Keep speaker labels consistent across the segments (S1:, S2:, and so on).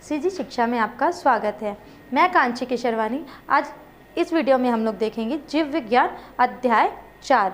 S1: CG शिक्षा में आपका स्वागत है। मैं कांची किशोरवानी। आज इस वीडियो में हम लोग देखेंगे जीव विज्ञान अध्याय 4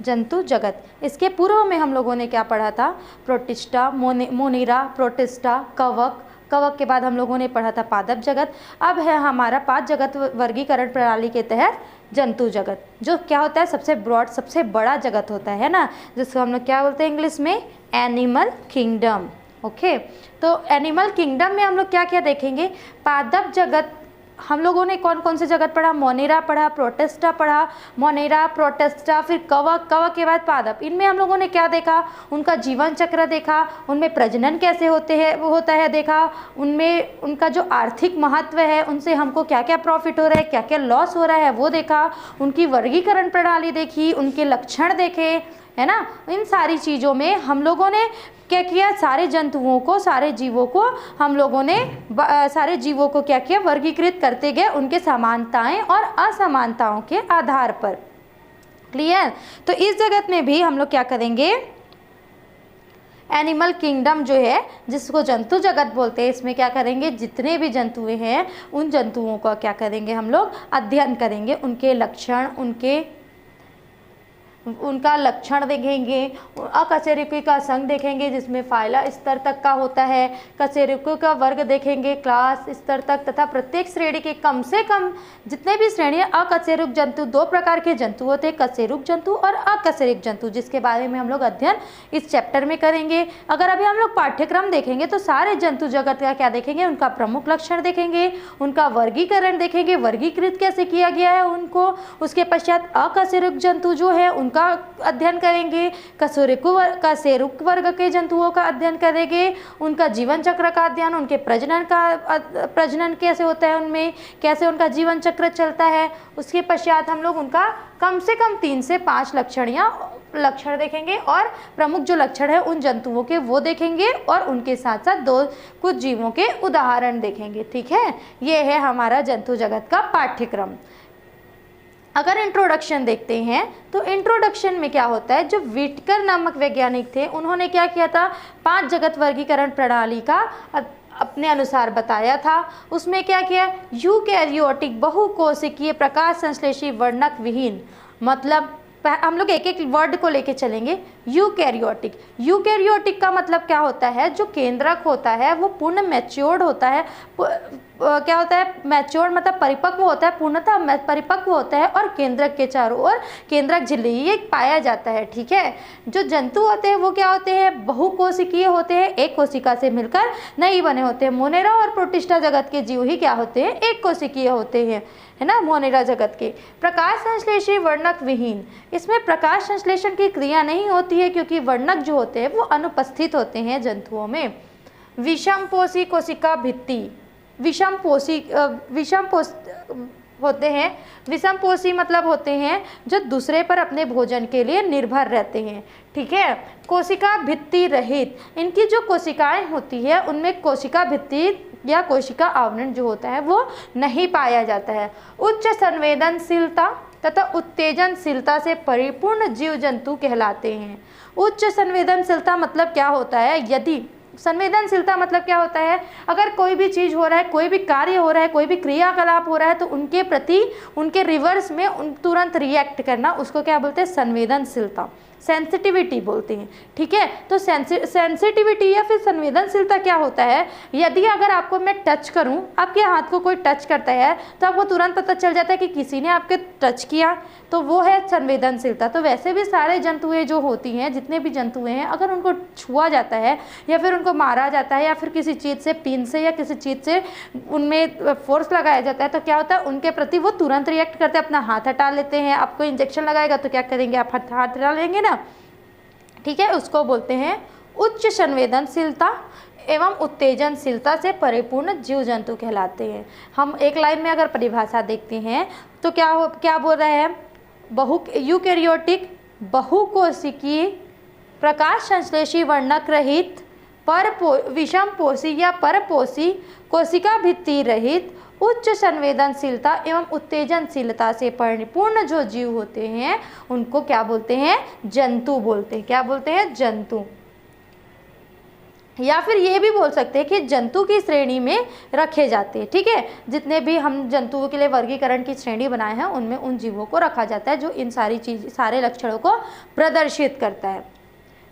S1: जंतु जगत। इसके पूर्व में हम लोगों ने क्या पढ़ा था? प्रोटिस्टा, मोनेरा, प्रोटिस्टा, कवक। कवक के बाद हम लोगों ने पढ़ा था पादप जगत। अब है हमारा 5 जगत वर्गीकरण प्रणाली के तहत जंतु जगत, जो क्या होता है सबसे ब्रॉड, सबसे बड़ा जगत होता है ना, जिसको हम लोग क्या बोलते हैं इंग्लिश में? Animal kingdom. ओके, तो एनिमल किंगडम में हम लोग क्या क्या देखेंगे? पादप जगत हम लोगों ने कौन कौन से जगत पढ़ा? मोनेरा पढ़ा, प्रोटिस्टा पढ़ा, मोनेरा, प्रोटिस्टा, फिर कवक, कवक के बाद पादप। इनमें हम लोगों ने क्या देखा? उनका जीवन चक्र देखा, उनमें प्रजनन कैसे होता है देखा, उनमें उनका जो आर्थिक महत्व है, उनसे हमको क्या क्या प्रॉफिट हो रहा है, क्या क्या लॉस हो रहा है वो देखा, उनकी वर्गीकरण प्रणाली देखी, उनके लक्षण देखे, है ना। इन सारी चीज़ों में हम लोगों ने क्या किया? सारे जंतुओं को, सारे जीवों को हम लोगों ने सारे जीवों को क्या किया? वर्गीकृत करते गए उनके समानताएं और असमानताओं के आधार पर। क्लियर? तो इस जगत में भी हम लोग क्या करेंगे? एनिमल किंगडम जो है, जिसको जंतु जगत बोलते हैं, इसमें क्या करेंगे? जितने भी जंतुएं हैं उन जंतुओं का क्या करेंगे? हम लोग अध्ययन करेंगे, उनके लक्षण, उनका लक्षण देखेंगे, अकशेरुकी का संघ देखेंगे जिसमें फाइला स्तर तक का होता है, कशेरुकी का वर्ग देखेंगे क्लास स्तर तक, तथा प्रत्येक श्रेणी के कम से कम जितने भी श्रेणी अकशेरुक जंतु, 2 प्रकार के जंतु होते हैं, कशेरुक जंतु और अकशेरुक जंतु, जिसके बारे में हम लोग अध्ययन इस चैप्टर में करेंगे। अगर अभी हम लोग पाठ्यक्रम देखेंगे तो सारे जंतु जगत का क्या देखेंगे? उनका प्रमुख लक्षण देखेंगे, उनका वर्गीकरण देखेंगे, वर्गीकृत कैसे किया गया है उनको। उसके पश्चात अकशेरुक जंतु जो है उनका अध्ययन करेंगे, कशेरुक वर्ग के जंतुओं का अध्ययन करेंगे, उनका जीवन चक्र का अध्ययन, उनके प्रजनन कैसे होता है, उनमें कैसे उनका जीवन चक्र चलता है। उसके पश्चात हम लोग उनका कम से कम 3 से 5 लक्षण देखेंगे और प्रमुख जो लक्षण है उन जंतुओं के वो देखेंगे, और उनके साथ साथ कुछ जीवों के उदाहरण देखेंगे। ठीक है, ये है हमारा जंतु जगत का पाठ्यक्रम। अगर इंट्रोडक्शन देखते हैं तो इंट्रोडक्शन में क्या होता है? जो व्हिटकर नामक वैज्ञानिक थे, उन्होंने क्या किया था? 5 जगत वर्गीकरण प्रणाली का अपने अनुसार बताया था। उसमें क्या किया? यूकैरियोटिक, बहुकोशिकीय, प्रकाश संश्लेषी, वर्णक विहीन। मतलब हम लोग एक एक वर्ड को लेके चलेंगे। यूकैरियोटिक, यूकैरियोटिक का मतलब क्या होता है? जो केंद्रक होता है वो पूर्ण मैच्योर्ड होता है। क्या होता है? मैच्योर्ड मतलब परिपक्व होता है, पूर्णतः परिपक्व होता है, और केंद्रक के चारों ओर केंद्रक झिल्ली ये पाया जाता है। ठीक है, जो जंतु होते हैं वो क्या होते हैं? बहुकोशिकीय होते हैं, एक कोशिका से मिलकर नहीं बने होते हैं। मोनेरा और प्रोटिस्टा जगत के जीव ही क्या होते हैं? एक कोशिकीय होते हैं, है ना, मोनेरा जगत के। प्रकाश संश्लेषी, वर्णक विहीन। इसमें प्रकाश संश्लेषण की क्रिया नहीं होती है क्योंकि वर्णक जो होते हैं वो अनुपस्थित होते हैं जंतुओं में। विषमपोषी कोशिका भित्ति, विषमपोषी होते हैं। विषमपोषी मतलब होते हैं जो दूसरे पर अपने भोजन के लिए निर्भर रहते हैं। ठीक है, कोशिका भित्ति रहित। इनकी जो कोशिकाएं होती है उनमें कोशिका भित्ति या कोशिका आवरण जो होता है वो नहीं पाया जाता है। उच्च संवेदनशीलता तथा उत्तेजनशीलता से परिपूर्ण जीव जंतु कहलाते हैं। उच्च संवेदनशीलता मतलब क्या होता है? यदि संवेदनशीलता मतलब क्या होता है? अगर कोई भी चीज़ हो रहा है, कोई भी कार्य हो रहा है, कोई भी क्रियाकलाप हो रहा है, तो उनके प्रति, उनके रिवर्स में तुरंत रिएक्ट करना, उसको क्या बोलते हैं? संवेदनशीलता, सेंसिटिविटी बोलते हैं। ठीक है, तो सेंसिटिविटी या फिर संवेदनशीलता क्या होता है? यदि अगर आपको मैं टच करूं, आपके हाथ को कोई टच करता है तो आपको तुरंत पता चल जाता है कि किसी ने आपके टच किया, तो वो है संवेदनशीलता। तो वैसे भी सारे जंतुएं जो होती हैं, जितने भी जंतुएं हैं, अगर उनको छुआ जाता है या फिर उनको मारा जाता है या फिर किसी चीज़ से, पिन से या किसी चीज़ से उनमें फोर्स लगाया जाता है, तो क्या होता है? उनके प्रति वो तुरंत रिएक्ट करते हैं, अपना हाथ हटा लेते हैं। आपको इंजेक्शन लगाएगा तो क्या करेंगे? आप हाथ हटा लेंगे ना। ठीक है, उसको बोलते हैं उच्च संवेदनशीलता एवं उत्तेजनशीलता से परिपूर्ण जीव जंतु कहलाते हैं। हम एक लाइन में अगर परिभाषा देखते हैं तो क्या बोल रहे हैं? यूकैरियोटिक, बहुकोशिकीय, प्रकाश संश्लेषी, वर्णक रहित, विषमपोषी या परपोषी, कोशिका भित्ति रहित, उच्च संवेदनशीलता एवं उत्तेजनशीलता से परिपूर्ण जो जीव होते हैं उनको क्या बोलते हैं? जंतु बोलते हैं। क्या बोलते हैं? जंतु। या फिर ये भी बोल सकते हैं कि जंतु की श्रेणी में रखे जाते हैं। ठीक है, जितने भी हम जंतुओं के लिए वर्गीकरण की श्रेणी बनाए हैं उनमें उन जीवों को रखा जाता है जो इन सारे लक्षणों को प्रदर्शित करता है।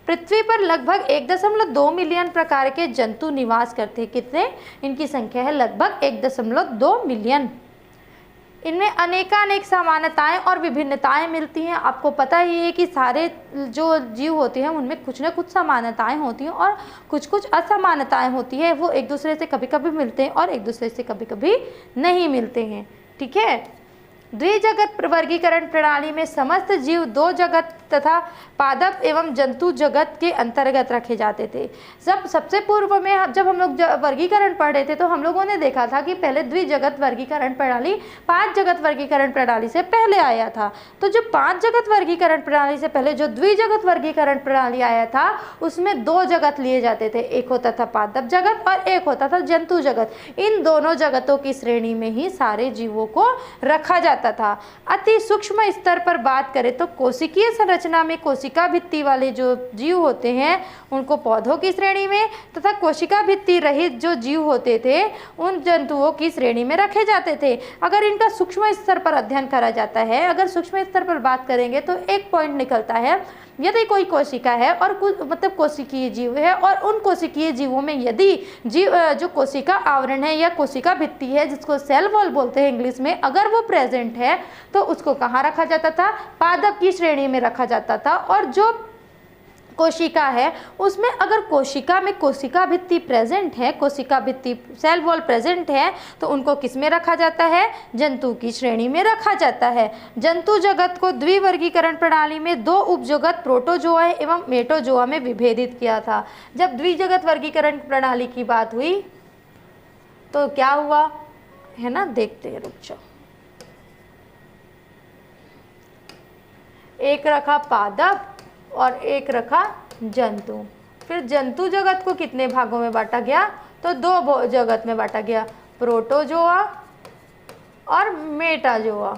S1: पृथ्वी पर लगभग 1.2 मिलियन प्रकार के जंतु निवास करते हैं। कितने? इनकी संख्या है लगभग 1.2 मिलियन। इनमें अनेकानेक समानताएं और विभिन्नताएं मिलती हैं। आपको पता ही है कि सारे जो जीव होते हैं उनमें कुछ न कुछ समानताएं होती हैं और कुछ कुछ असमानताएं होती है। वो एक दूसरे से कभी कभी मिलते हैं और एक दूसरे से कभी कभी नहीं मिलते हैं। ठीक है, द्विजगत वर्गीकरण प्रणाली में समस्त जीव दो जगत तथा पादप एवं जंतु जगत के अंतर्गत रखे जाते थे। सबसे पूर्व में जब हम लोग वर्गीकरण पढ़ रहे थे तो हम लोगों ने देखा था कि पहले द्विजगत वर्गीकरण प्रणाली 5 जगत वर्गीकरण प्रणाली से पहले आया था। तो जो 5 जगत वर्गीकरण प्रणाली से पहले जो द्विजगत वर्गीकरण प्रणाली आया था उसमें 2 जगत लिए जाते थे, एक होता था पादप जगत और एक होता था जंतु जगत। इन दोनों जगतों की श्रेणी में ही सारे जीवों को रखा जाता था। अति सूक्ष्म स्तर पर बात करें तो कोशिकीय संरचना में कोशिका भित्ति वाले जो जीव होते हैं उनको पौधों की श्रेणी में तथा कोशिका भित्ति रहित जो जीव होते थे उन जंतुओं की श्रेणी में रखे जाते थे। अगर इनका सूक्ष्म स्तर पर अध्ययन करा जाता है, अगर सूक्ष्म स्तर पर बात करेंगे तो एक पॉइंट निकलता है, यदि कोई कोशिका है और कुछ मतलब कोशिकीय जीव है और उन कोशिकीय जीवों में यदि जीव जो कोशिका आवरण है या कोशिका भित्ति है जिसको सेल वॉल बोलते हैं इंग्लिश में, अगर वो प्रेजेंट है तो उसको कहाँ रखा जाता था? पादप की श्रेणी में रखा जाता था। और जो कोशिका है उसमें अगर कोशिका में कोशिका भित्ति प्रेजेंट है, कोशिका भित्ति सेल वॉल प्रेजेंट है तो उनको किस में रखा जाता है? जंतु की श्रेणी में रखा जाता है। जंतु जगत को द्विवर्गीकरण प्रणाली में 2 उपजगत प्रोटोजोआ एवं मेटोजोआ में विभेदित किया था। जब द्विजगत वर्गीकरण प्रणाली की बात हुई तो क्या हुआ है ना, देखते हैं, रुक जाओ। एक रखा पादप और एक रखा जंतु। फिर जंतु जगत को कितने भागों में बांटा गया? तो 2 जगत में बांटा गया, प्रोटोजोआ और मेटाजोआ।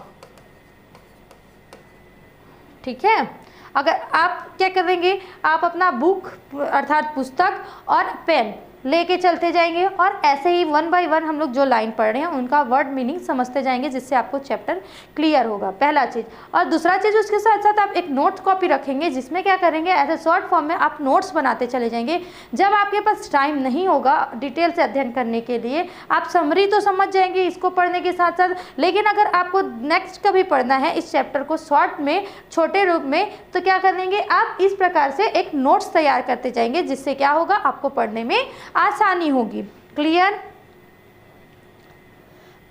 S1: ठीक है, अगर आप क्या करेंगे, आप अपना बुक अर्थात पुस्तक और पेन लेके चलते जाएंगे और ऐसे ही 1 बाय 1 हम लोग जो लाइन पढ़ रहे हैं उनका वर्ड मीनिंग समझते जाएंगे, जिससे आपको चैप्टर क्लियर होगा, पहला चीज़। और दूसरा चीज़, उसके साथ साथ आप एक नोट्स कॉपी रखेंगे जिसमें क्या करेंगे, ऐसे शॉर्ट फॉर्म में आप नोट्स बनाते चले जाएंगे। जब आपके पास टाइम नहीं होगा डिटेल से अध्ययन करने के लिए, आप समरी तो समझ जाएंगे इसको पढ़ने के साथ साथ, लेकिन अगर आपको नेक्स्ट कभी पढ़ना है इस चैप्टर को शॉर्ट में, छोटे रूप में, तो क्या करेंगे आप इस प्रकार से एक नोट्स तैयार करते जाएंगे, जिससे क्या होगा, आपको पढ़ने में आसानी होगी। क्लियर?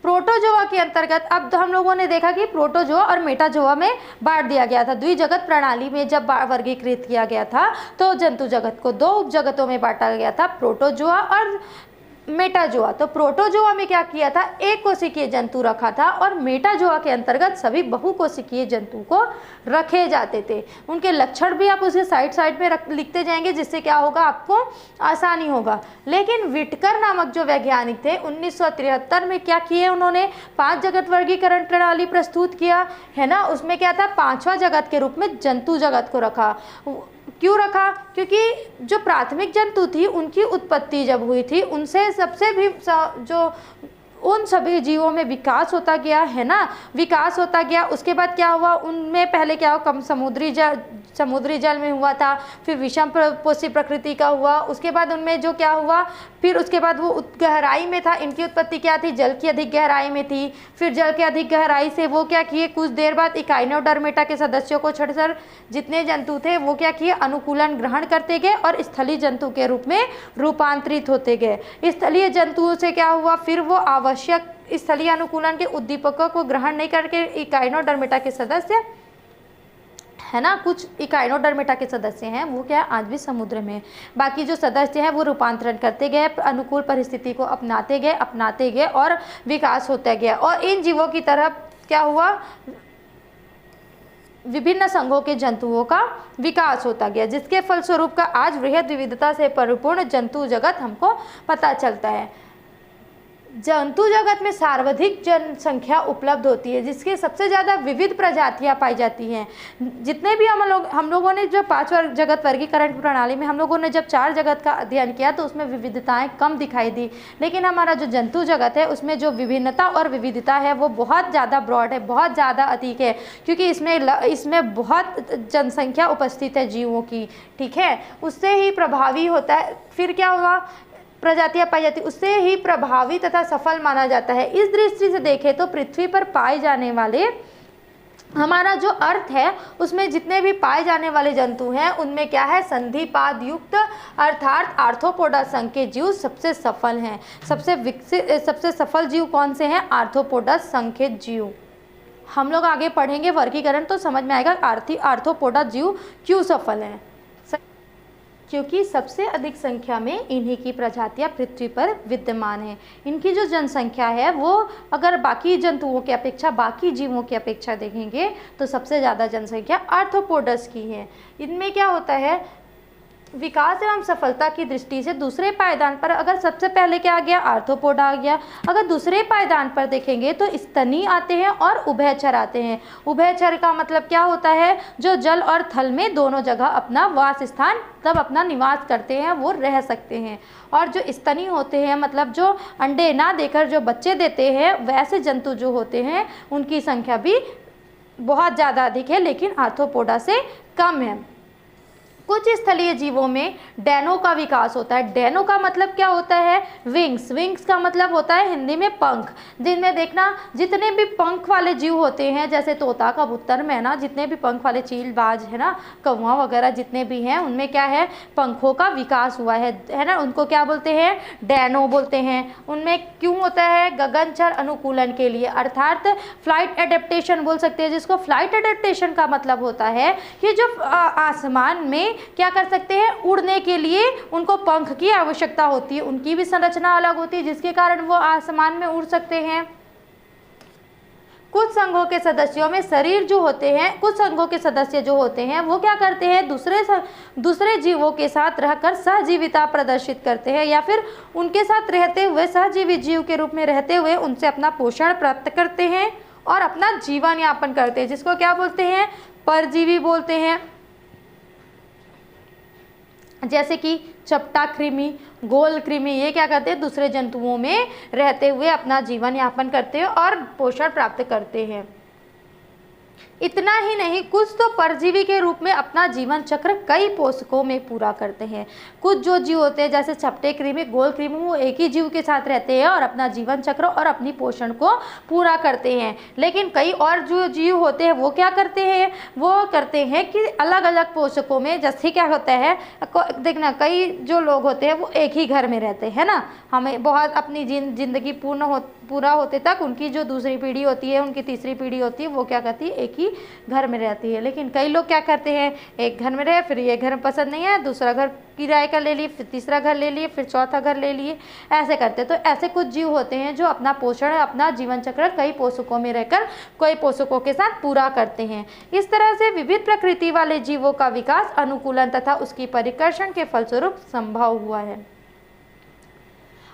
S1: प्रोटोजोआ के अंतर्गत अब तो हम लोगों ने देखा कि प्रोटोजोआ और मेटाजोआ में बांट दिया गया था। द्विजगत प्रणाली में जब वर्गीकृत किया गया था तो जंतु जगत को 2 उपजगतों में बांटा गया था, प्रोटोजोआ और मेटाजोआ। तो प्रोटोजोआ में क्या किया था, एक कोशिकीय जंतु रखा था और मेटाजोआ के अंतर्गत सभी बहुकोशिकीय जंतु को रखे जाते थे। उनके लक्षण भी आप उसके साइड में लिखते जाएंगे, जिससे क्या होगा, आपको आसानी होगा। लेकिन विटकर नामक जो वैज्ञानिक थे 1973 में क्या किए, उन्होंने 5 जगत वर्गीकरण प्रणाली प्रस्तुत किया है ना। उसमें क्या था, 5वां जगत के रूप में जंतु जगत को रखा। क्यों रखा? क्योंकि जो प्राथमिक जंतु थी उनकी उत्पत्ति जब हुई थी, उनसे सबसे भी जो उन सभी जीवों में विकास होता गया है ना, विकास होता गया। उसके बाद क्या हुआ, उनमें पहले क्या हुआ, कम समुद्री जल में हुआ था, फिर विषम पोषी प्रकृति का हुआ। उसके बाद उनमें जो क्या हुआ, फिर उसके बाद वो गहराई में था। इनकी उत्पत्ति क्या थी, जल की अधिक गहराई में थी। फिर जल के अधिक गहराई से वो क्या किए, कुछ देर बाद इकाइनोडर्मेटा के सदस्यों को छोड़कर जितने जंतु थे वो क्या किए, अनुकूलन ग्रहण करते गए और स्थलीय जंतु के रूप में रूपांतरित होते गए। स्थलीय जंतुओं से क्या हुआ, फिर वो आवश्यक स्थलीय अनुकूलन के उद्दीपकों को ग्रहण नहीं करके इकाइनोडर्मेटा के सदस्य है ना, कुछ इकाइनोडर्मेटा के सदस्य हैं वो क्या आज भी समुद्र में, बाकी जो सदस्य हैं वो रूपांतरण करते गए, अनुकूल परिस्थिति को अपनाते गए और विकास होता गया। और इन जीवों की तरफ क्या हुआ, विभिन्न संघों के जंतुओं का विकास होता गया, जिसके फलस्वरूप का आज वृहद विविधता से परिपूर्ण जंतु जगत हमको पता चलता है। जंतु जगत में सर्वाधिक जनसंख्या उपलब्ध होती है, जिसके सबसे ज़्यादा विविध प्रजातियां पाई जाती हैं। जितने भी हम लोगों ने जो 5 जगत वर्गीकरण प्रणाली में हम लोगों ने जब 4 जगत का अध्ययन किया तो उसमें विविधताएं कम दिखाई दी, लेकिन हमारा जो जंतु जगत है उसमें जो विभिन्नता और विविधता है वो बहुत ज़्यादा ब्रॉड है, बहुत ज़्यादा अधिक है, क्योंकि इसमें बहुत जनसंख्या उपस्थित है जीवों की, ठीक है। उससे ही प्रभावी होता है, फिर क्या हुआ, प्रजातियां पाई जाती, उससे ही प्रभावी तथा सफल माना जाता है। इस दृष्टि से देखें तो पृथ्वी पर पाए जाने वाले, हमारा जो अर्थ है उसमें जितने भी पाए जाने वाले जंतु हैं उनमें क्या है, संधिपाद युक्त अर्थात आर्थ्रोपोडा संघ के जीव सबसे सफल हैं। सबसे सफल जीव कौन से हैं, आर्थ्रोपोडा संघ के जीव। हम लोग आगे पढ़ेंगे वर्गीकरण तो समझ में आएगा आर्थ्रोपोडा जीव क्यों सफल हैं, क्योंकि सबसे अधिक संख्या में इन्हीं की प्रजातियां पृथ्वी पर विद्यमान हैं। इनकी जो जनसंख्या है वो अगर बाकी जंतुओं की अपेक्षा, बाकी जीवों की अपेक्षा देखेंगे तो सबसे ज़्यादा जनसंख्या आर्थ्रोपोडस की है। इनमें क्या होता है, विकास एवं सफलता की दृष्टि से दूसरे पायदान पर अगर सबसे पहले क्या आ गया, आर्थ्रोपोडा आ गया। अगर दूसरे पायदान पर देखेंगे तो स्तनी आते हैं और उभयचर आते हैं। उभयचर का मतलब क्या होता है, जो जल और थल में दोनों जगह अपना वास स्थान तब अपना निवास करते हैं, वो रह सकते हैं। और जो स्तनी होते हैं मतलब जो अंडे ना देकर जो बच्चे देते हैं, वैसे जंतु जो होते हैं उनकी संख्या भी बहुत ज़्यादा अधिक है, लेकिन आर्थ्रोपोडा से कम है। कुछ स्थलीय जीवों में डैनो का विकास होता है। डैनो का मतलब क्या होता है, विंग्स। विंग्स का मतलब होता है हिंदी में पंख। जिनमें देखना जितने भी पंख वाले जीव होते हैं, जैसे तोता, कबूतर, मैना, जितने भी पंख वाले चील, बाज है ना, कौवा वगैरह जितने भी हैं, उनमें क्या है, पंखों का विकास हुआ है ना, उनको क्या बोलते हैं, डैनो बोलते हैं। उनमें क्यों होता है, गगनचर अनुकूलन के लिए, अर्थात फ्लाइट एडेप्टेशन बोल सकते हैं, जिसको फ्लाइट एडेप्टेशन का मतलब होता है कि जो आसमान में क्या कर सकते हैं, उड़ने के लिए उनको पंख की आवश्यकता होती है। उनकी भी संरचना अलग होती है जिसके कारण वो आसमान में उड़ सकते हैं। कुछ संघों के सदस्यों में शरीर जो होते हैं, कुछ संघों के सदस्य जो होते हैं वो क्या करते हैं, दूसरे जीवों के साथ रहकर सहजीविता प्रदर्शित करते हैं, या फिर उनके साथ रहते हुए सहजीवी जीव के रूप में रहते हुए उनसे अपना पोषण प्राप्त करते हैं और अपना जीवन यापन करते हैं, जिसको क्या बोलते हैं, परजीवी बोलते हैं। जैसे कि चपटा कृमि, गोल कृमि, ये क्या करते हैं, दूसरे जंतुओं में रहते हुए अपना जीवन यापन करते हैं और पोषण प्राप्त करते हैं। इतना ही नहीं, कुछ तो परजीवी के रूप में अपना जीवन चक्र कई पोषकों में पूरा करते हैं। कुछ जो जीव होते हैं जैसे चपटे कृमि, गोल कृमि, वो एक ही जीव के साथ रहते हैं और अपना जीवन चक्र और अपनी पोषण को पूरा करते हैं। लेकिन कई और जो जीव होते हैं वो क्या करते हैं, वो करते हैं कि अलग अलग पोषकों में, जैसे क्या होता है, देखना कई जो लोग होते हैं वो एक ही घर में रहते हैं ना, हमें बहुत अपनी जिंदगी पूरा होते तक उनकी जो दूसरी पीढ़ी होती है, उनकी तीसरी पीढ़ी होती है, वो क्या करती है, एक ही घर में रहती है। लेकिन कई लोग क्या करते हैं, एक घर में रहे, फिर ये घर पसंद नहीं है, दूसरा घर किराए का ले लिए, फिर तीसरा घर ले लिए, फिर चौथा घर ले लिए, ऐसे करते हैं। तो ऐसे कुछ जीव होते हैं जो अपना पोषण, अपना जीवन चक्र कई पोषकों में रहकर कई पोषकों के साथ पूरा करते हैं। इस तरह से विविध प्रकृति वाले जीवों का विकास, अनुकूलन तथा उसकी परिकर्षण के फलस्वरूप संभव हुआ है।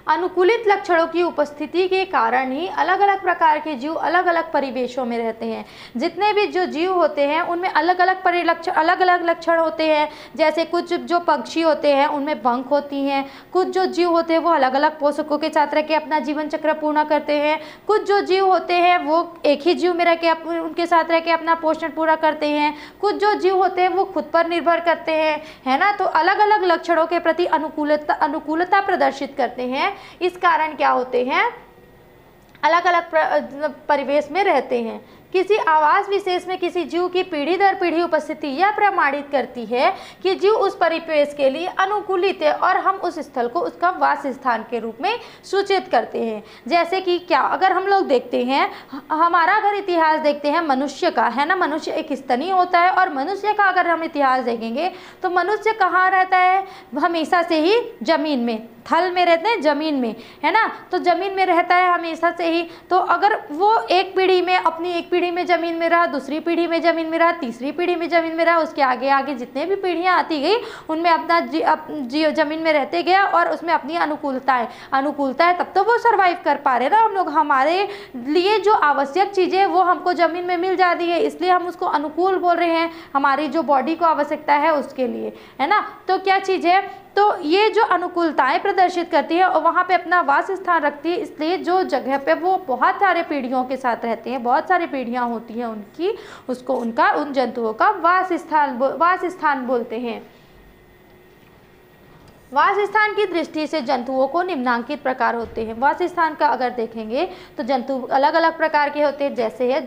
S1: अनुकूलित लक्षणों की उपस्थिति के कारण ही अलग अलग प्रकार के जीव अलग अलग परिवेशों में रहते हैं। जितने भी जो जीव होते हैं उनमें अलग अलग लक्षण होते हैं। जैसे कुछ जो पक्षी होते हैं उनमें पंख होती हैं, कुछ जो जीव होते हैं वो अलग अलग पोषकों के साथ रह के अपना जीवन चक्र पूर्ण करते हैं, कुछ जो जीव होते हैं वो एक ही जीव में रह के उनके साथ रह के अपना पोषण पूरा करते हैं, कुछ जो जीव होते हैं वो खुद पर निर्भर करते हैं, है ना। तो अलग अलग लक्षणों के प्रति अनुकूलता प्रदर्शित करते हैं। इस कारण क्या होते हैं, अलग अलग परिवेश में रहते हैं। किसी आवास विशेष में किसी जीव की पीढ़ी दर पीढ़ी उपस्थिति यह प्रमाणित करती है कि जीव उस परिवेश के लिए अनुकूलित है और हम उस स्थल को उसका वास स्थान के रूप में सूचित करते हैं। जैसे कि क्या, अगर हम लोग देखते हैं, हमारा अगर इतिहास देखते हैं मनुष्य का, है ना, मनुष्य एक स्तनी होता है और मनुष्य का अगर हम इतिहास देखेंगे तो मनुष्य कहाँ रहता है, हमेशा से ही जमीन में, थल में रहते हैं, जमीन में, है ना, तो जमीन में रहता है हमेशा से ही। तो अगर वो एक पीढ़ी में, अपनी एक पीढ़ी में जमीन में रहा, दूसरी पीढ़ी में जमीन में रहा, तीसरी पीढ़ी में जमीन में रहा, उसके आगे आगे जितने भी पीढ़ियां आती गई उनमें अपना जमीन में रहते गया और उसमें अपनी अनुकूलता है, तब तो वो सर्वाइव कर पा रहे ना हम लोग। हमारे लिए जो आवश्यक चीज़ें वो हमको ज़मीन में मिल जाती है, इसलिए हम उसको अनुकूल बोल रहे हैं, हमारी जो बॉडी को आवश्यकता है उसके लिए, है ना। तो क्या चीज़ है, तो ये जो अनुकूलताएं प्रदर्शित करती है और वहाँ पे अपना वास स्थान रखती है, इसलिए जो जगह पे वो बहुत सारे पीढ़ियों के साथ रहते हैं, बहुत सारी पीढ़ियाँ होती हैं उनकी, उसको उन जंतुओं का वास स्थान बोलते हैं। वास स्थान की दृष्टि से जंतुओं को निम्नांकित प्रकार होते हैं। वास स्थान का अगर देखेंगे तो जंतु अलग अलग प्रकार के होते हैं, जैसे है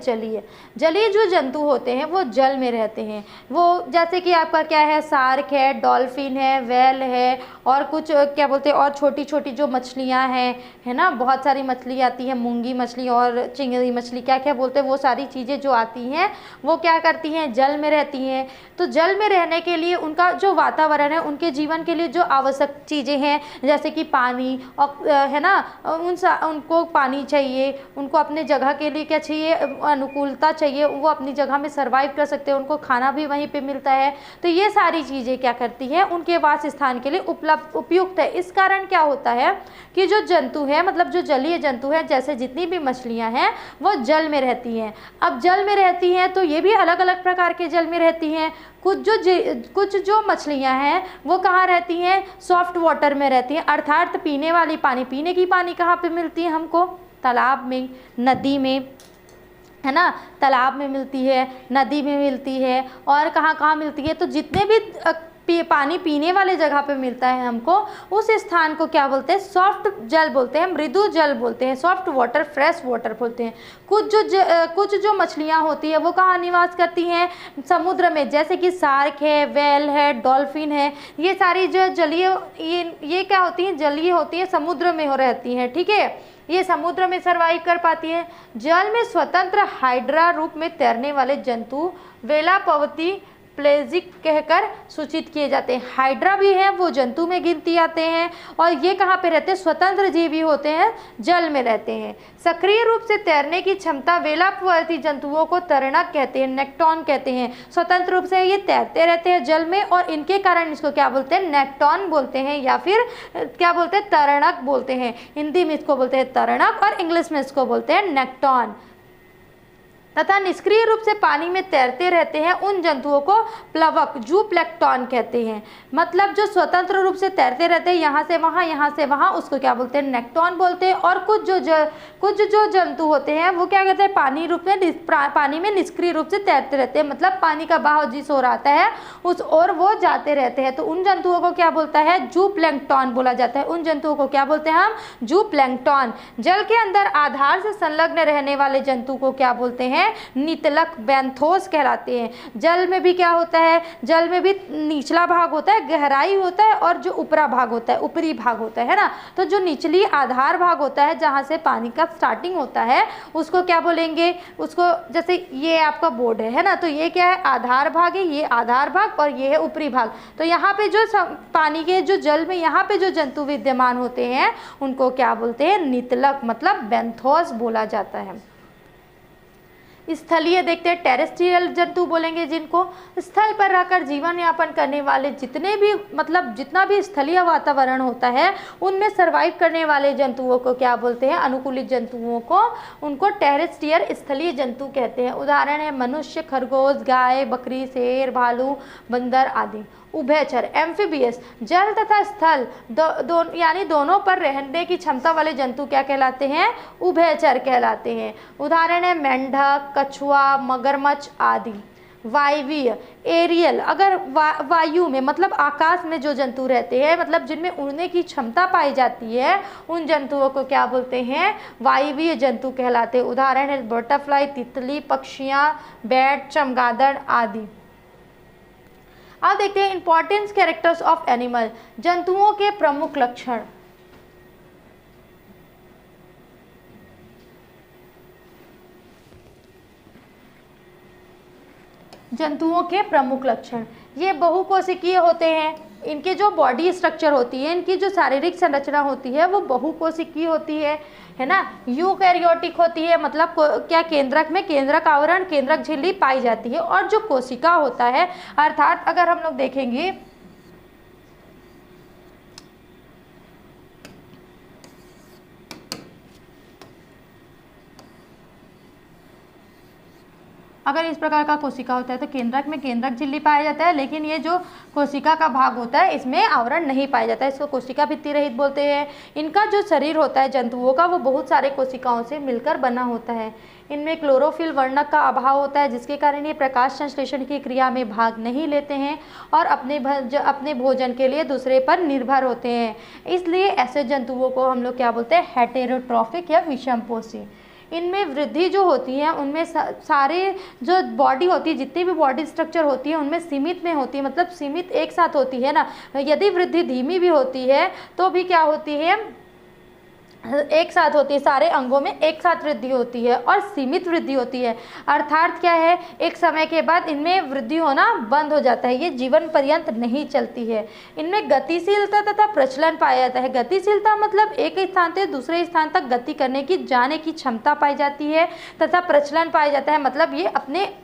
S1: जलीय जो जंतु होते हैं वो जल में रहते हैं। वो जैसे कि आपका क्या है, सार्क है, डॉल्फिन है, व्हेल है, और कुछ क्या बोलते हैं, और छोटी छोटी जो मछलियाँ हैं, है ना, बहुत सारी मछली आती है, मूंगी मछली और चिंगड़ी मछली, क्या क्या बोलते हैं, वो सारी चीज़ें जो आती हैं वो क्या करती हैं, जल में रहती हैं। तो जल में रहने के लिए उनका जो वातावरण है, उनके जीवन के लिए जो आवश्यक चीज़ें हैं, जैसे कि पानी, और है ना, उनको पानी चाहिए, उनको अपने जगह के लिए क्या चाहिए, अनुकूलता चाहिए, वो अपनी जगह में सर्वाइव कर सकते हैं, उनको खाना भी वहीं पे मिलता है। तो ये सारी चीज़ें क्या करती हैं, उनके वास स्थान के लिए उपयुक्त है। इस कारण क्या होता है कि जो जंतु है, मतलब जो जलीय जंतु है, जैसे जितनी भी मछलियाँ हैं वो जल में रहती हैं। अब जल में रहती हैं तो ये भी अलग अलग प्रकार के जल में रहती हैं। कुछ जो मछलियाँ हैं वो कहाँ रहती हैं, सॉफ्ट वाटर में रहती हैं, अर्थात पीने वाली पानी, पीने की पानी कहाँ पे मिलती है हमको, तालाब में, नदी में, है ना, तालाब में मिलती है, नदी में मिलती है, और कहाँ कहाँ मिलती है। तो जितने भी पानी पीने वाले जगह पे मिलता है हमको, उस स्थान को क्या बोलते हैं, सॉफ्ट जल बोलते हैं, मृदु जल बोलते हैं, सॉफ्ट वाटर, फ्रेश वाटर बोलते हैं। कुछ जो मछलियाँ होती है वो कहाँ निवास करती हैं, समुद्र में, जैसे कि सार्क है, व्हेल है, डॉल्फिन है, ये सारी जो जलीय, ये क्या होती हैं, जलीय होती है, समुद्र में हो रहती हैं, ठीक है, ये समुद्र में सर्वाइव कर पाती है। जल में स्वतंत्र हाइड्रा रूप में तैरने वाले जंतु वेलापवती प्लेजिक कहकर सूचित किए जाते हैं। हाइड्रा भी है, वो जंतु में गिनती आते हैं, और ये कहाँ पे रहते हैं, स्वतंत्र जीवी होते हैं, जल में रहते हैं। सक्रिय रूप से तैरने की क्षमता वेलापवर्ती जंतुओं को तरणक कहते हैं, नेक्टॉन कहते हैं। स्वतंत्र रूप से ये तैरते रहते हैं जल में, और इनके कारण इसको क्या बोलते हैं, नेक्टॉन बोलते हैं, या फिर क्या बोलते हैं, तरणक बोलते हैं। हिंदी में इसको बोलते हैं तरणक, और इंग्लिश में इसको बोलते हैं नेक्टॉन। तथा निष्क्रिय रूप से पानी में तैरते रहते हैं उन जंतुओं को प्लवक, जूप्लैंक्टन कहते हैं। मतलब जो स्वतंत्र रूप से तैरते रहते हैं, यहाँ से वहाँ, उसको क्या बोलते हैं, नेक्टॉन बोलते हैं। और कुछ जो जंतु होते हैं वो क्या कहते हैं, पानी में निष्क्रिय रूप से तैरते रहते हैं, मतलब पानी का बहाव जिस ओर आता है उस ओर वो जाते रहते हैं। तो उन जंतुओं को क्या बोलता है, जूप्लैंक्टन बोला जाता है। उन जंतुओं को क्या बोलते हैं हम, जूप्लैंक्टन। जल के अंदर आधार से संलग्न रहने वाले जंतु को क्या बोलते हैं, नितलक, बैंथोस कहलाते हैं। जल में भी क्या होता है, जल में भी निचला भाग होता है, गहराई होता है, और जो ऊपरा भाग होता है, ऊपरी भाग होता है ना। तो जो निचली आधार भाग होता है, जहाँ से पानी का स्टार्टिंग होता है, उसको क्या बोलेंगे, उसको, जैसे ये आपका बोर्ड है ना, तो ये क्या है, आधार भाग है, ये आधार भाग, और ये है ऊपरी भाग। तो यहाँ पे जो पानी के जो जल में यहाँ पे जो जंतु विद्यमान होते हैं उनको क्या बोलते हैं, नितलक, मतलब बैंथोस बोला जाता है। स्थलीय देखते हैं, टेरेस्ट्रियल जंतु बोलेंगे, जिनको स्थल पर रहकर जीवन यापन करने वाले जितने भी, मतलब जितना भी स्थलीय वातावरण होता है उनमें सर्वाइव करने वाले जंतुओं को क्या बोलते हैं, अनुकूलित जंतुओं को, उनको टेरेस्ट्रियल, स्थलीय जंतु कहते हैं। उदाहरण है मनुष्य, खरगोश, गाय, बकरी, शेर, भालू, बंदर आदि। उभयचर, एम्फीबियस, जल तथा स्थल यानी दोनों पर रहने की क्षमता वाले जंतु क्या कहलाते हैं, उभयचर कहलाते हैं। उदाहरण है मेंढक, कछुआ, मगरमच्छ आदि। वायवीय, एरियल, अगर वायु में, मतलब आकाश में जो जंतु रहते हैं, मतलब जिनमें उड़ने की क्षमता पाई जाती है, उन जंतुओं को क्या बोलते हैं, वायवीय जंतु कहलाते हैं। उदाहरण है बटरफ्लाई, तितली, पक्षियाँ, बैट, चमगादड़ आदि। अब देखते हैं इंपॉर्टेंस कैरेक्टर्स ऑफ एनिमल, जंतुओं के प्रमुख लक्षण। जंतुओं के प्रमुख लक्षण, ये बहुकोशिकीय होते हैं, इनके जो बॉडी स्ट्रक्चर होती है, इनकी जो शारीरिक संरचना होती है वो बहुकोशिकीय होती है ना। यूकैरियोटिक होती है, मतलब क्या केंद्रक में केंद्रक आवरण, केंद्रक झिल्ली पाई जाती है। और जो कोशिका होता है, अर्थात अगर हम लोग देखेंगे अगर इस प्रकार का कोशिका होता है तो केंद्रक में केंद्रक झिल्ली पाया जाता है, लेकिन ये जो कोशिका का भाग होता है इसमें आवरण नहीं पाया जाता है, इसको कोशिका भित्ति रहित बोलते हैं। इनका जो शरीर होता है जंतुओं का, वो बहुत सारे कोशिकाओं से मिलकर बना होता है। इनमें क्लोरोफिल वर्णक का अभाव होता है, जिसके कारण ये प्रकाश संश्लेषण की क्रिया में भाग नहीं लेते हैं और अपने भोजन के लिए दूसरे पर निर्भर होते हैं। इसलिए ऐसे जंतुओं को हम लोग क्या बोलते हैं, हेटेरोट्रॉफिक या विषमपोषी। इनमें वृद्धि जो होती है उनमें सारे जो बॉडी होती है, जितनी भी बॉडी स्ट्रक्चर होती है उनमें सीमित में होती है, मतलब सीमित एक साथ होती है ना। यदि वृद्धि धीमी भी होती है तो भी क्या होती है, एक साथ होती है, सारे अंगों में एक साथ वृद्धि होती है और सीमित वृद्धि होती है। अर्थात क्या है, एक समय के बाद इनमें वृद्धि होना बंद हो जाता है, ये जीवन पर्यंत नहीं चलती है। इनमें गतिशीलता तथा प्रचलन पाया जाता है। गतिशीलता मतलब एक स्थान से दूसरे स्थान तक गति करने की, जाने की क्षमता पाई जाती है, तथा प्रचलन पाया जाता है, मतलब ये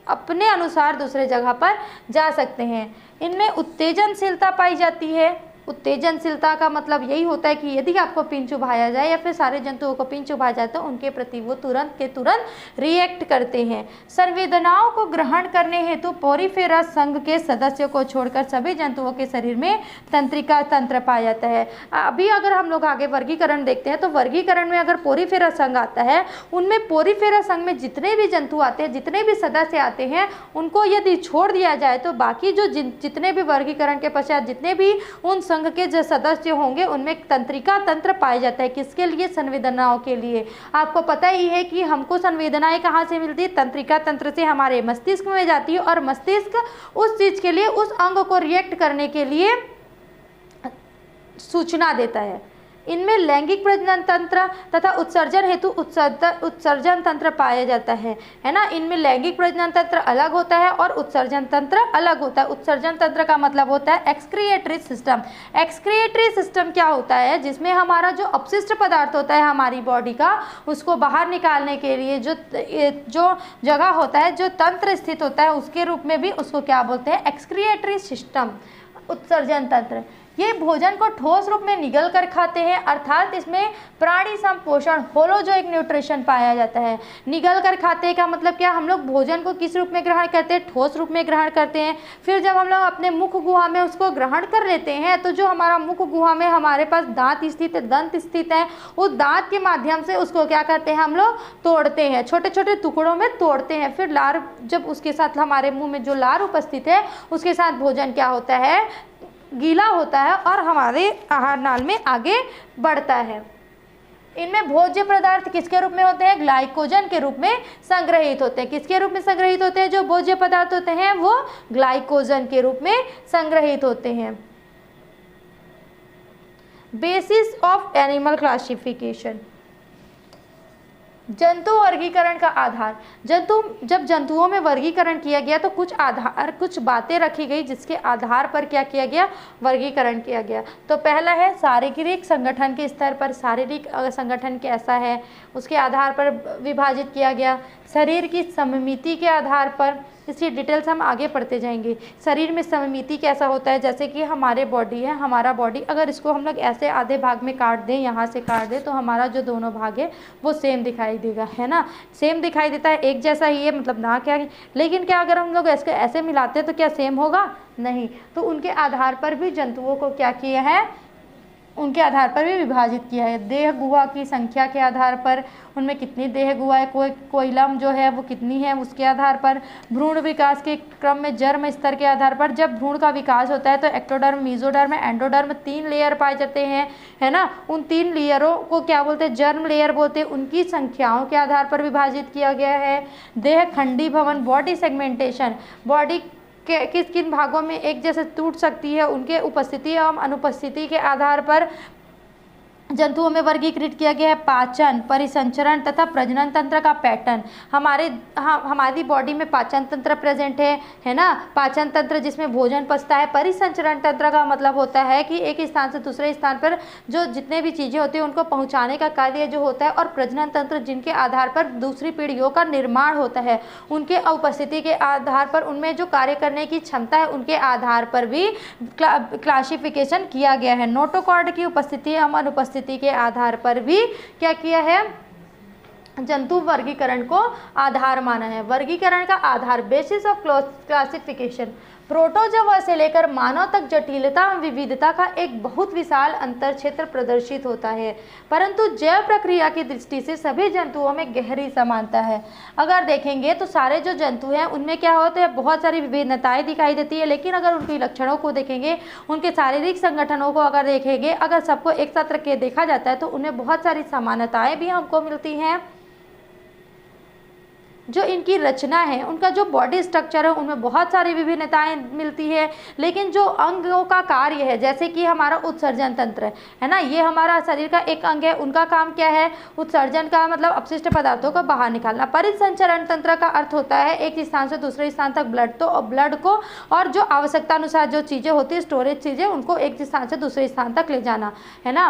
S1: अपने अनुसार दूसरे जगह पर जा सकते हैं। इनमें उत्तेजनशीलता पाई जाती है। उत्तेजनशीलता का मतलब यही होता है कि यदि आपको पिंच चुभाया जाए या फिर सारे जंतुओं को पिंच चुभाया जाए तो उनके प्रति वो तुरंत के तुरंत रिएक्ट करते हैं। संवेदनाओं को ग्रहण करने हेतु पोरीफेरा संघ के सदस्यों को छोड़कर सभी जंतुओं के शरीर में तंत्रिका तंत्र पाया जाता है। अभी अगर हम लोग आगे वर्गीकरण देखते हैं तो वर्गीकरण में अगर पोरीफेरा संघ आता है, उनमें पोरीफेरा संघ में जितने भी जंतु आते हैं, जितने भी सदस्य आते हैं, उनको यदि छोड़ दिया जाए तो बाकी जो जितने भी वर्गीकरण के पश्चात जितने भी उन संघ के जो सदस्य होंगे उनमें तंत्रिका तंत्र पाया जाता है। किसके लिए? संवेदनाओं के लिए। आपको पता ही है कि हमको संवेदनाएं कहाँ से मिलती है? तंत्रिका तंत्र से हमारे मस्तिष्क में जाती है और मस्तिष्क उस चीज के लिए, उस अंग को रिएक्ट करने के लिए सूचना देता है। इनमें लैंगिक प्रजनन तंत्र तथा उत्सर्जन हेतु उत्सर्जन तंत्र पाया जाता है ना। इनमें लैंगिक प्रजनन तंत्र अलग होता है और उत्सर्जन तंत्र अलग होता है। उत्सर्जन तंत्र का मतलब होता है एक्सक्रिएटरी सिस्टम। एक्सक्रिएटरी सिस्टम क्या होता है? जिसमें हमारा जो अपशिष्ट पदार्थ होता है हमारी बॉडी का, उसको बाहर निकालने के लिए जो जगह होता है, जो तंत्र स्थित होता है, उसके रूप में भी उसको क्या बोलते हैं? एक्सक्रिएटरी सिस्टम, उत्सर्जन तंत्र। ये भोजन को ठोस रूप में निगल कर खाते हैं, अर्थात इसमें प्राणी संपोषण, होलोजोइक न्यूट्रिशन पाया जाता है। निगल कर खाते का मतलब क्या? हम लोग भोजन को किस रूप में ग्रहण करते हैं? ठोस रूप में ग्रहण करते हैं। फिर जब हम लोग अपने मुख गुहा में उसको ग्रहण कर लेते हैं तो जो हमारा मुख गुहा में हमारे पास दांत स्थित है, दंत स्थित है, उस दांत के माध्यम से उसको क्या करते हैं? हम लोग तोड़ते हैं, छोटे छोटे टुकड़ों में तोड़ते हैं। फिर लार, जब उसके साथ हमारे मुँह में जो लार उपस्थित है उसके साथ भोजन क्या होता है? गीला होता है और हमारे आहार नाल में आगे बढ़ता है। इनमें भोज्य पदार्थ किसके रूप में होते हैं? ग्लाइकोजन के रूप में संग्रहित होते हैं। किसके रूप में संग्रहित होते हैं? जो भोज्य पदार्थ होते हैं वो ग्लाइकोजन के रूप में संग्रहित होते हैं। बेसिस ऑफ एनिमल क्लासिफिकेशन, जंतु वर्गीकरण का आधार। जब जंतुओं में वर्गीकरण किया गया तो कुछ बातें रखी गई जिसके आधार पर क्या किया गया? वर्गीकरण किया गया। तो पहला है शारीरिक संगठन के स्तर पर, शारीरिक संगठन कैसा है उसके आधार पर विभाजित किया गया। शरीर की सममिति के आधार पर, इसकी डिटेल्स हम आगे पढ़ते जाएंगे। शरीर में सममिति कैसा होता है? जैसे कि हमारे बॉडी है, हमारा बॉडी अगर इसको हम लोग ऐसे आधे भाग में काट दें, यहाँ से काट दें, तो हमारा जो दोनों भाग है वो सेम दिखाई देगा, है ना। सेम दिखाई देता है, एक जैसा ही है, मतलब ना क्या। लेकिन क्या अगर हम लोग इसको ऐसे मिलाते हैं तो क्या सेम होगा? नहीं। तो उनके आधार पर भी जंतुओं को क्या किया है? उनके आधार पर भी विभाजित किया है। देह गुहा की संख्या के आधार पर, उनमें कितनी देह गुहा है, कोइलम जो है वो कितनी है उसके आधार पर। भ्रूण विकास के क्रम में जर्म स्तर के आधार पर, जब भ्रूण का विकास होता है तो एक्टोडर्म, मेसोडर्म, एंडोडर्म 3 लेयर पाए जाते हैं, है ना। उन 3 लेयरों को क्या बोलते हैं? जर्म लेयर बोलते हैं। उनकी संख्याओं के आधार पर विभाजित किया गया है। देह खंडीभवन, बॉडी सेगमेंटेशन, बॉडी किस किन भागों में एक जैसे टूट सकती है, उनके उपस्थिति एवं अनुपस्थिति के आधार पर जंतुओं में वर्गीकृत किया गया है पाचन, परिसंचरण तथा प्रजनन तंत्र का पैटर्न। हमारी बॉडी में पाचन तंत्र प्रेजेंट है ना, पाचन तंत्र जिसमें भोजन पचता है। परिसंचरण तंत्र का मतलब होता है कि एक स्थान से दूसरे स्थान पर जो जितने भी चीज़ें होती हैं उनको पहुंचाने का कार्य जो होता है। और प्रजनन तंत्र जिनके आधार पर दूसरी पीढ़ियों का निर्माण होता है, उनके उपस्थिति के आधार पर उनमें जो कार्य करने की क्षमता है उनके आधार पर भी क्लासिफिकेशन किया गया है। नोटोकॉर्ड की उपस्थिति एवं अनुपस्थिति के आधार पर भी क्या किया है, जंतु वर्गीकरण को आधार माना है। वर्गीकरण का आधार, बेसिस ऑफ क्लासिफिकेशन, प्रोटोजोआ से लेकर मानव तक जटिलता और विविधता का एक बहुत विशाल अंतर क्षेत्र प्रदर्शित होता है, परंतु जैव प्रक्रिया की दृष्टि से सभी जंतुओं में गहरी समानता है। अगर देखेंगे तो सारे जो जंतु हैं उनमें क्या होते हैं, बहुत सारी विभिन्नताएं दिखाई देती है, लेकिन अगर उनके लक्षणों को देखेंगे, उनके शारीरिक संगठनों को अगर देखेंगे, अगर सबको एक साथ रख के देखा जाता है तो उनमें बहुत सारी समानताएं भी हमको मिलती हैं। जो इनकी रचना है, उनका जो बॉडी स्ट्रक्चर है, उनमें बहुत सारी विभिन्नताएं मिलती है, लेकिन जो अंगों का कार्य है, जैसे कि हमारा उत्सर्जन तंत्र है ना, ये हमारा शरीर का एक अंग है, उनका काम क्या है, उत्सर्जन का मतलब अपशिष्ट पदार्थों को बाहर निकालना। परिसंचरण तंत्र का अर्थ होता है एक स्थान से दूसरे स्थान तक ब्लड को और जो आवश्यकता अनुसार जो चीज़ें होती है, स्टोरेज चीज़ें, उनको एक स्थान से दूसरे स्थान तक ले जाना, है ना।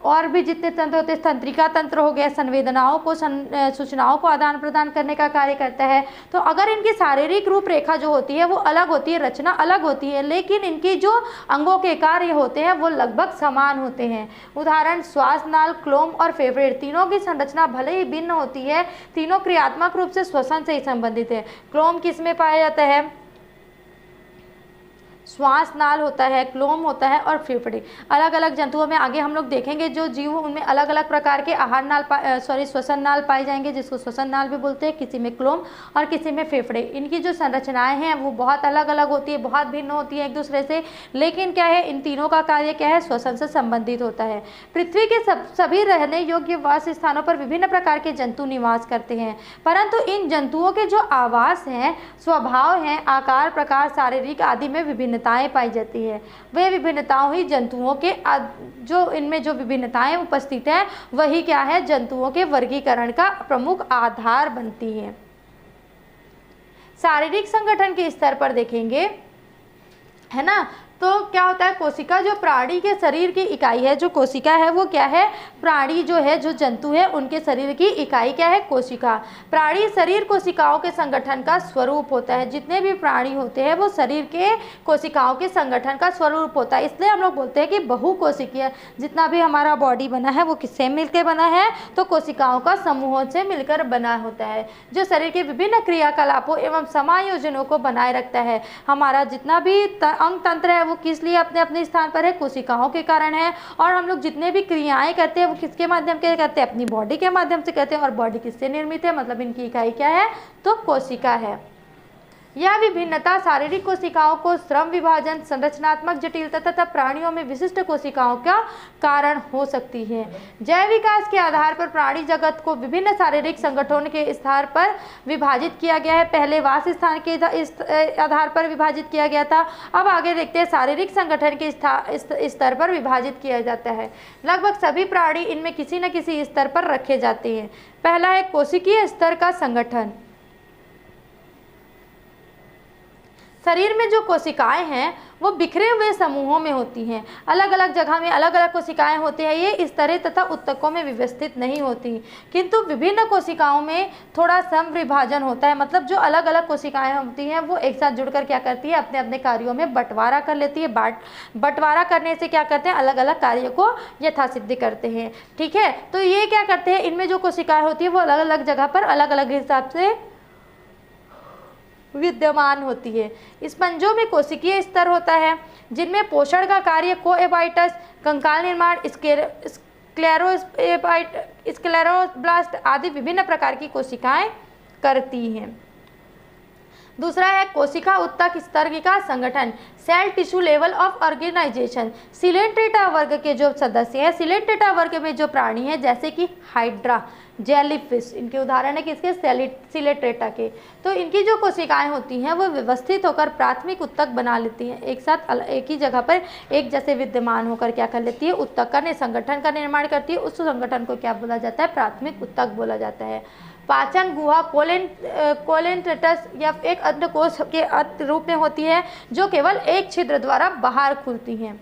S1: और भी जितने तंत्र होते हैं, तंत्रिका तंत्र हो गया, संवेदनाओं को सूचनाओं को आदान प्रदान करने का कार्य करता है। तो अगर इनकी शारीरिक रूपरेखा जो होती है वो अलग होती है, रचना अलग होती है, लेकिन इनकी जो अंगों के कार्य होते हैं वो लगभग समान होते हैं। उदाहरण, श्वास नाल, क्लोम और फेफड़े, तीनों की संरचना भले ही भिन्न होती है, तीनों क्रियात्मक रूप से श्वसन से ही संबंधित है। क्लोम किस में पाया जाता है, श्वास नाल होता है, क्लोम होता है और फेफड़े। अलग अलग जंतुओं में आगे हम लोग देखेंगे जो जीव, उनमें अलग अलग प्रकार के आहार नाल श्वसन नाल पाए जाएंगे, जिसको श्वसन नाल भी बोलते हैं, किसी में क्लोम और किसी में फेफड़े। इनकी जो संरचनाएं हैं वो बहुत अलग अलग होती है, बहुत भिन्न होती है एक दूसरे से, लेकिन क्या है, इन तीनों का कार्य क्या है, श्वसन से संबंधित होता है। पृथ्वी के सभी रहने योग्य वास स्थानों पर विभिन्न प्रकार के जंतु निवास करते हैं, परंतु इन जंतुओं के जो आवास हैं, स्वभाव हैं, आकार, प्रकार, शारीरिक आदि में विभिन्नताएं पाई जाती है। वे विभिन्नताओं ही जंतुओं के जो इनमें जो विभिन्नताएं उपस्थित हैं वही क्या है, जंतुओं के वर्गीकरण का प्रमुख आधार बनती हैं। शारीरिक संगठन के स्तर पर देखेंगे, है ना, तो क्या होता है, कोशिका जो प्राणी के शरीर की इकाई है, जो कोशिका है वो क्या है, प्राणी जो है, जो जंतु है, उनके शरीर की इकाई क्या है, कोशिका। प्राणी शरीर कोशिकाओं के संगठन का स्वरूप होता है। जितने भी प्राणी होते हैं वो शरीर के कोशिकाओं के संगठन का स्वरूप होता है, इसलिए हम लोग बोलते हैं कि बहुकोशिकीय। जितना भी हमारा बॉडी बना है वो किससे मिलकर बना है, तो कोशिकाओं का समूहों से मिलकर बना होता है, जो शरीर के विभिन्न क्रियाकलापों एवं समायोजनों को बनाए रखता है। हमारा जितना भी अंग तंत्र है वो किस लिए अपने अपने स्थान पर है, कोशिकाओं के कारण है। और हम लोग जितने भी क्रियाएं करते हैं वो किसके माध्यम से करते हैं, अपनी बॉडी के माध्यम से करते हैं। और बॉडी किससे निर्मित है, मतलब इनकी इकाई क्या है, तो कोशिका है। यह विभिन्नता शारीरिक कोशिकाओं को श्रम विभाजन, संरचनात्मक जटिलता तथा प्राणियों में विशिष्ट कोशिकाओं का कारण हो सकती है। जैव विकास के आधार पर प्राणी जगत को विभिन्न शारीरिक संगठनों के स्तर पर विभाजित किया गया है। पहले वास स्थान के आधार पर विभाजित किया गया था, अब आगे देखते हैं शारीरिक संगठन के स्तर पर विभाजित किया जाता है। लगभग सभी प्राणी इनमें किसी न किसी स्तर पर रखे जाते हैं। पहला है कोशिकीय स्तर का संगठन। शरीर में जो कोशिकाएं हैं वो बिखरे हुए समूहों में होती हैं, अलग अलग जगह में अलग अलग कोशिकाएं होती हैं। ये इस तरह तथा उत्तकों में व्यवस्थित नहीं होती, किंतु विभिन्न कोशिकाओं में थोड़ा समविभाजन होता है। मतलब जो अलग अलग कोशिकाएं होती हैं वो एक साथ जुड़कर क्या करती है, अपने अपने कार्यों में बंटवारा कर लेती है। बंटवारा करने से क्या करते हैं, अलग अलग कार्यों को यथासिद्ध करते हैं। ठीक है, तो ये क्या करते हैं, इनमें जो कोशिकाएं होती है वो अलग अलग जगह पर अलग अलग हिसाब से विद्यमान होती है। स्पंजों में कोशिकीय स्तर होता है, जिनमें पोषण का कार्य कोएबाइटस, कंकाल निर्माण, स्क्लेरोब्लास्ट आदि विभिन्न प्रकार की कोशिकाएं करती हैं। दूसरा है कोशिका ऊतक स्तर का संगठन, cell tissue level of organisation. Coelenterata वर्ग के जो सदस्य हैं, सिलेंट्रेटा वर्ग में जो प्राणी हैं जैसे कि हाइड्रा, जेलीफिश, इनके उदाहरण है किसके, सिलेंट्रेटा के। तो इनकी जो कोशिकाएं होती हैं वो व्यवस्थित होकर प्राथमिक ऊतक बना लेती हैं, एक साथ एक ही जगह पर एक जैसे विद्यमान होकर क्या कर लेती है, ऊतक का संगठन का निर्माण करती है। उस संगठन को क्या बोला जाता है, प्राथमिक ऊतक बोला जाता है। पाचन गुहा कोलेंटेटस या एक अंडकोश के रूप में होती है जो केवल एक छिद्र द्वारा बाहर खुलती हैं।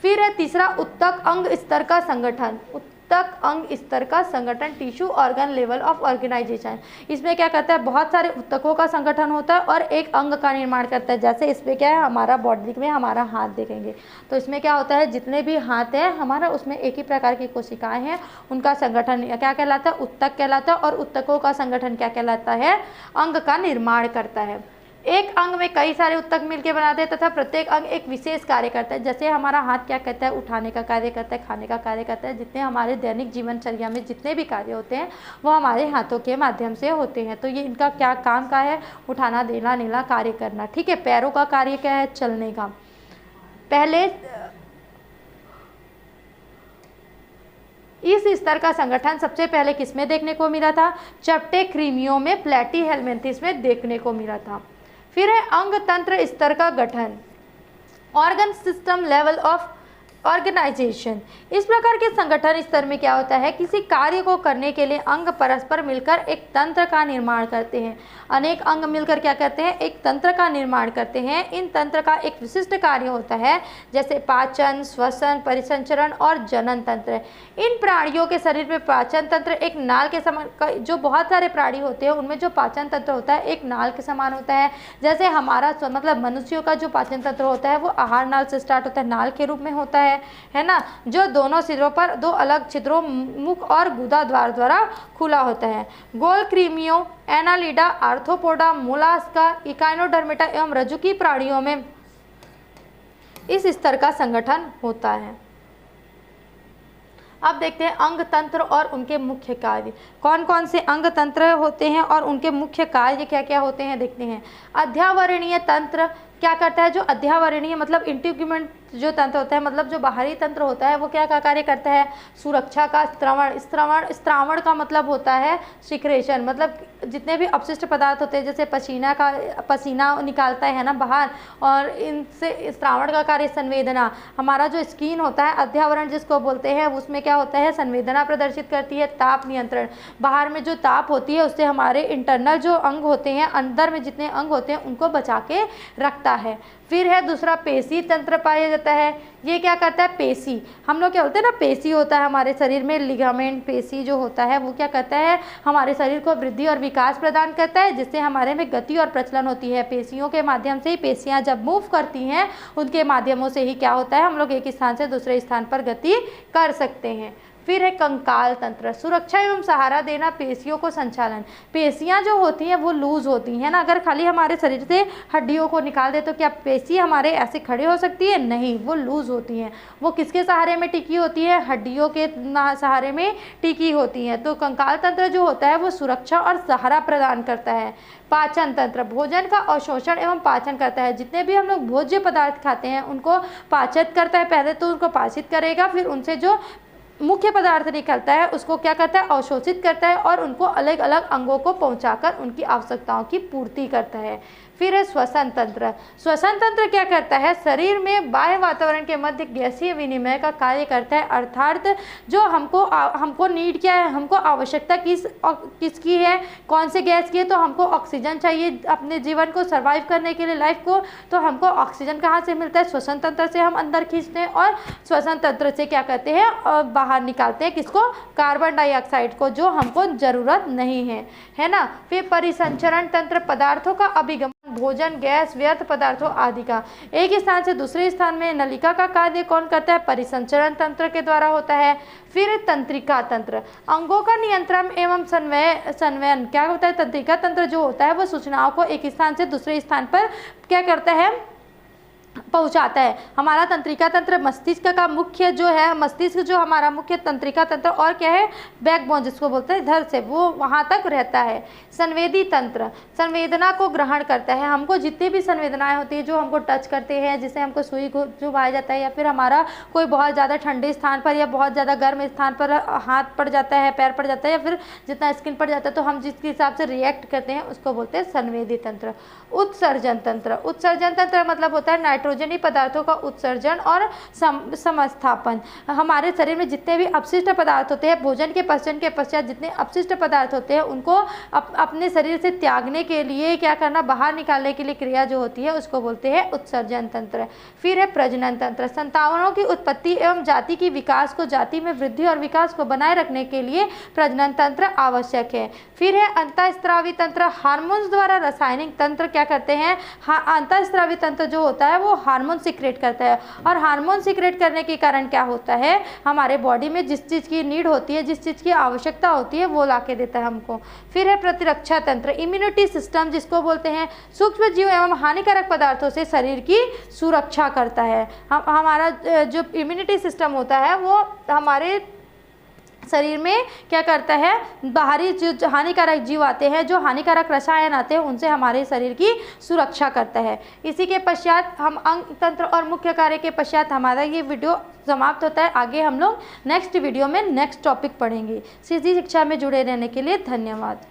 S1: फिर है तीसरा ऊतक अंग स्तर का संगठन, ऊतक अंग स्तर का संगठन, tissue organ level of organisation. इसमें क्या करता है, बहुत सारे ऊतकों का संगठन होता है और एक अंग का निर्माण करता है। जैसे इसमें क्या है, हमारा बॉडी में हमारा हाथ देखेंगे तो इसमें क्या होता है, जितने भी हाथ है हमारा उसमें एक ही प्रकार की कोशिकाएं हैं, उनका संगठन क्या कहलाता है, ऊतक कहलाता है। और ऊतकों का संगठन क्या कहलाता है, अंग का निर्माण करता है। एक अंग में कई सारे ऊतक मिलकर बनाते हैं तथा प्रत्येक अंग एक विशेष कार्य करता है। जैसे हमारा हाथ क्या करता है, उठाने का कार्य करता है, खाने का कार्य करता है। जितने हमारे दैनिक जीवनचर्या में जितने भी कार्य होते हैं वो हमारे हाथों के माध्यम से होते हैं। तो ये इनका क्या काम का है, उठाना, देना, नीला, कार्य करना। ठीक है, पैरों का कार्य क्या है, चलने का। पहले इस स्तर का संगठन सबसे पहले किसमें देखने को मिला था, चपटे कृमियों में, प्लेटीहेलमिन्थेस में देखने को मिला था। फिर है अंग तंत्र स्तर का गठन, organ system level of organisation. इस प्रकार के संगठन स्तर में क्या होता है, किसी कार्य को करने के लिए अंग परस्पर मिलकर एक तंत्र का निर्माण करते हैं। अनेक अंग मिलकर क्या करते हैं, एक तंत्र का निर्माण करते हैं। इन तंत्र का एक विशिष्ट कार्य होता है जैसे पाचन, श्वसन, परिसंचरण और जनन तंत्र। इन प्राणियों के शरीर में पाचन तंत्र एक नाल के समान, जो बहुत सारे प्राणी होते हैं उनमें जो पाचन तंत्र होता है एक नाल के समान होता है। जैसे हमारा मतलब मनुष्यों का जो पाचन तंत्र होता है वो आहार नाल से स्टार्ट होता है, नाल के रूप में होता है ना, जो दोनों सिरों पर दो अलग छिद्रों, मुख और गुदा द्वार द्वारा खुला होता है। गोल कृमियों, एनालिडा, आर्थ्रोपोडा, मोलास्का, इकाइनोडर्मेटा एवं रज्जुकी प्राणियों में इस स्तर का संगठन होता है। अब देखते हैं अंग तंत्र और उनके मुख्य कार्य। कौन कौन से अंग तंत्र होते हैं और उनके मुख्य कार्य क्या क्या होते हैं, देखते हैं। अध्यावरणीय तंत्र क्या करता है, जो अध्यावरणीय मतलब इंटीग्यूमेंट जो तंत्र होता है, मतलब जो बाहरी तंत्र होता है वो क्या का कार्य करता है, सुरक्षा का। स्त्रावण का मतलब होता है सिक्रेशन, मतलब जितने भी अपशिष्ट पदार्थ होते हैं जैसे पसीना निकालता है ना बाहर, और इनसे स्त्रावण का कार्य संवेदना। हमारा जो स्किन होता है, अध्यावरण जिसको बोलते हैं, उसमें क्या होता है, संवेदना प्रदर्शित करती है। ताप नियंत्रण, बाहर में जो ताप होती है उससे हमारे इंटरनल जो अंग होते हैं, अंदर में जितने अंग होते हैं उनको बचा के रखता है। फिर है दूसरा पेशी तंत्र पाया जाता है। ये क्या करता है, पेशी, हम लोग क्या बोलते हैं ना, पेशी होता है हमारे शरीर में, लिगामेंट पेशी जो होता है वो क्या करता है, हमारे शरीर को वृद्धि और विकास प्रदान करता है, जिससे हमारे में गति और प्रचलन होती है। पेशियों के माध्यम से ही पेशियां जब मूव करती हैं उनके माध्यमों से ही क्या होता है, हम लोग एक स्थान से दूसरे स्थान पर गति कर सकते हैं। फिर है कंकाल तंत्र, सुरक्षा एवं सहारा देना, पेशियों को संचालन। पेशियां जो होती हैं वो लूज होती हैं ना, अगर खाली हमारे शरीर से हड्डियों को निकाल दे तो क्या पेशी हमारे ऐसे खड़े हो सकती है, नहीं, वो लूज होती हैं। वो किसके सहारे में टिकी होती है, हड्डियों के सहारे में टिकी होती हैं। तो कंकाल तंत्र जो होता है वो सुरक्षा और सहारा प्रदान करता है। पाचन तंत्र भोजन का अवशोषण एवं पाचन करता है। जितने भी हम लोग भोज्य पदार्थ खाते हैं उनको पाचित करता है, पहले तो उनको पाचित करेगा, फिर उनसे जो मुख्य पदार्थ निकलता है उसको क्या करता है, अवशोषित करता है और उनको अलग अलग अंगों को पहुंचाकर उनकी आवश्यकताओं की पूर्ति करता है। फिर है श्वसन तंत्र। श्वसन तंत्र क्या करता है, शरीर में बाह्य वातावरण के मध्य गैसीय विनिमय का कार्य करता है। अर्थात जो हमको नीड क्या है, हमको आवश्यकता किसकी है, कौन से गैस की है, तो हमको ऑक्सीजन चाहिए अपने जीवन को सर्वाइव करने के लिए, लाइफ को। तो हमको ऑक्सीजन कहाँ से मिलता है, श्वसन तंत्र से हम अंदर खींचते हैं और श्वसन तंत्र से क्या करते हैं, बाहर निकालते हैं किसको, कार्बन डाइऑक्साइड को, जो हमको जरूरत नहीं है ना। फिर परिसंचरण तंत्र पदार्थों का अभिगमन, भोजन, गैस, व्यर्थ पदार्थों आदि का एक स्थान से दूसरे स्थान में नलिका का कार्य कौन करता है, परिसंचरण तंत्र के द्वारा होता है। फिर तंत्रिका तंत्र, अंगों का नियंत्रण एवं संवयन क्या होता है, तंत्रिका तंत्र जो होता है वो सूचनाओं को एक स्थान से दूसरे स्थान पर क्या करता है, पहुंचाता है। हमारा तंत्रिका तंत्र मस्तिष्क का मुख्य जो है, मस्तिष्क जो हमारा मुख्य तंत्रिका तंत्र और क्या है, बैकबोन जिसको बोलते हैं, इधर से वो वहाँ तक रहता है। संवेदी तंत्र संवेदना को ग्रहण करता है। हमको जितनी भी संवेदनाएं होती है, जो हमको टच करते हैं, जिसे हमको सुई चुभाया जाता है, या फिर हमारा कोई बहुत ज़्यादा ठंडे स्थान पर या बहुत ज़्यादा गर्म स्थान पर हाथ पड़ जाता है, पैर पड़ जाता है, या फिर जितना स्किन पड़ जाता है, तो हम जिसके हिसाब से रिएक्ट करते हैं उसको बोलते हैं संवेदी तंत्र। उत्सर्जन तंत्र उत्सर्जन तंत्र मतलब होता है नाइट्रोजनी पदार्थों का उत्सर्जन और समस्थापन। हमारे शरीर में जितने भी अपशिष्ट पदार्थ होते हैं, भोजन के पचन के पश्चात जितने अपशिष्ट पदार्थ होते हैं, उनको अपने शरीर से त्यागने के लिए क्या करना, बाहर निकालने के लिए क्रिया जो होती है उसको बोलते हैं उत्सर्जन तंत्र। फिर है प्रजनन तंत्र। संतानों की उत्पत्ति एवं जाति की विकास को, जाति में वृद्धि और विकास को बनाए रखने के लिए प्रजनन तंत्र आवश्यक है। फिर है अंतःस्रावी तंत्र। हार्मोन्स द्वारा रासायनिक तंत्र क्या करते हैं, अंतःस्रावी तंत्र जो होता है वो हार्मोन सीक्रेट करता है, और हार्मोन सीक्रेट करने के कारण क्या होता है, हमारे बॉडी में जिस चीज़ की नीड होती है, जिस चीज़ की आवश्यकता होती है, वो ला के देता है हमको। फिर है प्रतिरक्षा तंत्र, इम्यूनिटी सिस्टम जिसको बोलते हैं। सूक्ष्म जीव एवं हानिकारक पदार्थों से शरीर की सुरक्षा करता है। हमारा जो इम्यूनिटी सिस्टम होता है वो हमारे शरीर में क्या करता है, बाहरी जो हानिकारक जीव आते हैं, जो हानिकारक रसायन आते हैं, उनसे हमारे शरीर की सुरक्षा करता है। इसी के पश्चात हम अंग तंत्र और मुख्य कार्य के पश्चात हमारा ये वीडियो समाप्त होता है। आगे हम लोग नेक्स्ट वीडियो में नेक्स्ट टॉपिक पढ़ेंगे। सीधी शिक्षा में जुड़े रहने के लिए धन्यवाद।